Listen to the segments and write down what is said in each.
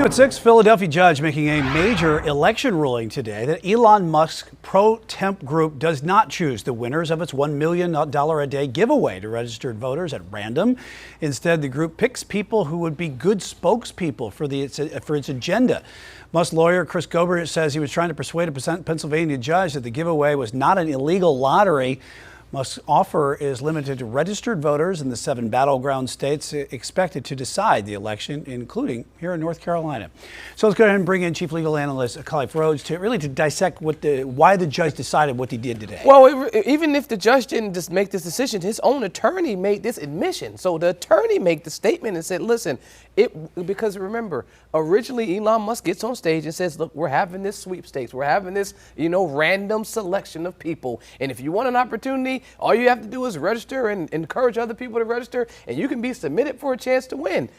New at 6, Philadelphia judge making a major election ruling today that Elon Musk's pro-temp group does not choose the winners of its $1 million a day giveaway to registered voters at random. Instead, the group picks people who would be good spokespeople for its agenda. Musk lawyer Chris Gobert says he was trying to persuade a Pennsylvania judge that the giveaway was not an illegal lottery. Musk's offer is limited to registered voters in the 7 battleground states expected to decide the election, including here in North Carolina. So let's go ahead and bring in Chief Legal Analyst Rhodes to dissect why the judge decided what he did today. Well, even if the judge didn't just make this decision, his own attorney made this admission. So the attorney made the statement and said, listen, because remember, originally Elon Musk gets on stage and says, look, we're having this sweepstakes. We're having this, random selection of people. And if you want an opportunity, all you have to do is register and encourage other people to register, and you can be submitted for a chance to win.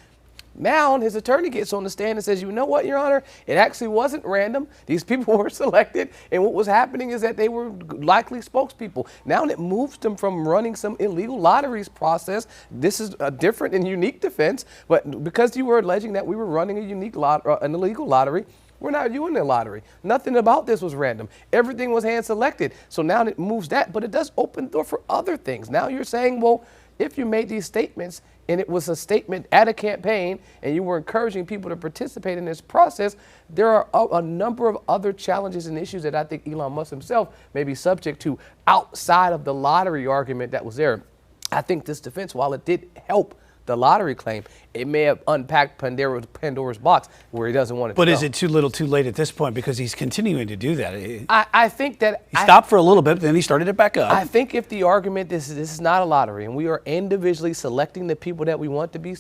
Now his attorney gets on the stand and says, you know what, Your Honor, it actually wasn't random. These people were selected, and what was happening is that they were likely spokespeople. Now it moves them from running some illegal lotteries process. This is a different and unique defense, but because you were alleging that we were running an illegal lottery, we're not doing the lottery. Nothing about this was random. Everything was hand selected. So now it moves that, but it does open the door for other things. Now you're saying, well, if you made these statements and it was a statement at a campaign and you were encouraging people to participate in this process, there are a number of other challenges and issues that I think Elon Musk himself may be subject to outside of the lottery argument that was there. I think this defense, while it did help the lottery claim, it may have unpacked Pandora's box where he doesn't want it to go. But is it too little too late at this point, because he's continuing to do that? I think that he stopped for a little bit, then he started it back up. I think if the argument this is not a lottery and we are individually selecting the people that we want to be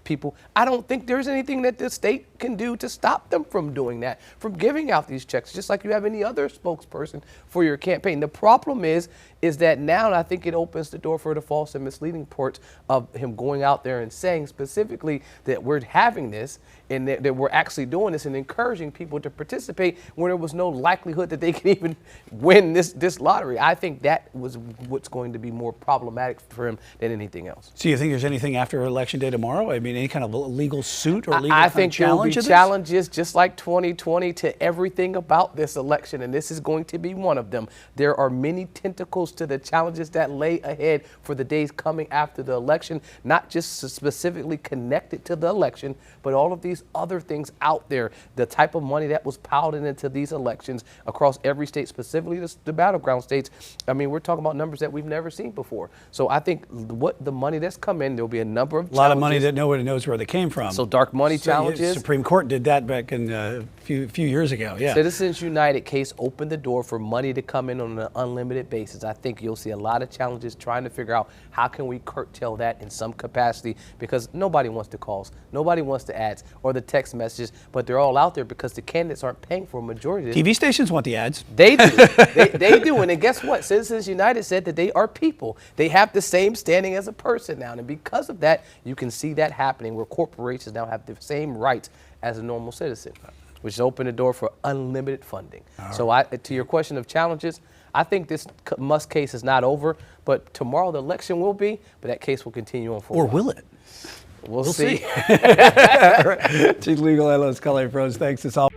people, I don't think there's anything that the state can do to stop them from doing that, from giving out these checks, just like you have any other spokesperson for your campaign. The problem is that now I think it opens the door for the false and misleading parts of him going out there and saying specifically that we're having this and that we're actually doing this and encouraging people to participate when there was no likelihood that they can even win this lottery. I think that was what's going to be more problematic for him than anything else. So you think there's anything after Election Day tomorrow? I mean, any kind of legal suit or legal I think there will be challenges just like 2020 to everything about this election, and this is going to be one of them. There are many tentacles to the challenges that lay ahead for the days coming after the election, not just specifically connected to the election, but all of these other things out there, the type of money that was piled into these elections across every state, specifically the battleground states. I mean, we're talking about numbers that we've never seen before. So I think the money that's come in, there'll be a number of challenges. A lot of money that nobody knows where they came from. So dark money challenges. Supreme Court did that back in a few years ago. Yeah. Citizens United case opened the door for money to come in on an unlimited basis. I think you'll see a lot of challenges trying to figure out how can we curtail that in some capacity, because nobody wants the calls, nobody wants the ads or the text messages, but they're all out there because the candidates aren't paying for a majority of this. TV stations want the ads. They do. they do. And then guess what? Citizens United said that they are people. They have the same standing as a person now. And because of that, you can see that happening where corporations now have the same rights as a normal citizen, which opened the door for unlimited funding. So to your question of challenges, I think this Musk case is not over, but tomorrow the election will be, but that case will continue on forward. Or will it? We'll see. Chief Legal Analyst Rhodes, thanks. It's all.